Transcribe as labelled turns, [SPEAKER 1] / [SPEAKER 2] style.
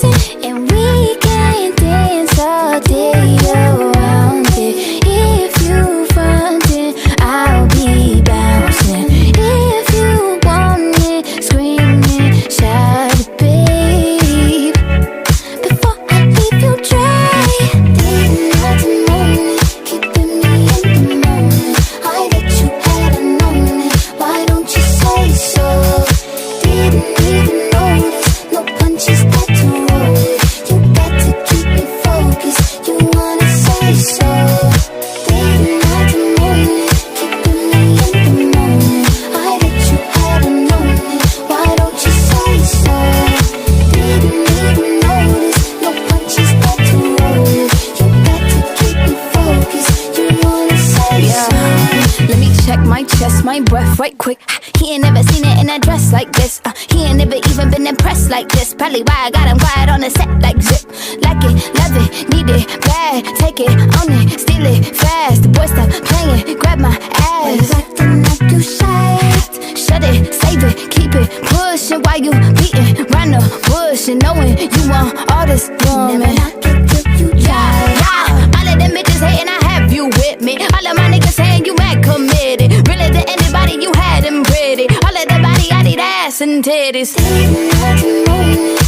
[SPEAKER 1] bouncing, and we can dance all day around it. If you frontin', I'll be bouncing. If you want it, scream it, shout it, babe. Before I leave you dry, didn't have to moan it, keeping me in the moment. I that you hadn't known it, why don't you say so? Didn't even notice, no punches that to roll it. You got to keep me focused, you wanna say so. Didn't have to moan it, keeping me in the moment. I that you hadn't known it, why don't you say so? Didn't even notice, no punches that to roll it. You got to keep me focused, you wanna say so.
[SPEAKER 2] Let me check my chest, my breath right quick. He ain't never seen it in a dress like this. He ain't never even been impressed like this. Probably why I got him quiet on the set like zip. Like it, love it, need it, bad. Take it, own it, steal it, fast. The boy stop playing, grab my
[SPEAKER 1] Why you
[SPEAKER 2] ass.
[SPEAKER 1] acting like you shy?
[SPEAKER 2] Shut it, save it, keep it pushing. While you beating round the bush and knowing you want all this woman.
[SPEAKER 1] Never knock it till you try.
[SPEAKER 2] Yeah, all of them bitches hating, I have you with me. All of my niggas saying you mad committed. Really to anybody, you had them pretty. All of the body, I need ass and titties.
[SPEAKER 1] Didn't have to moan it,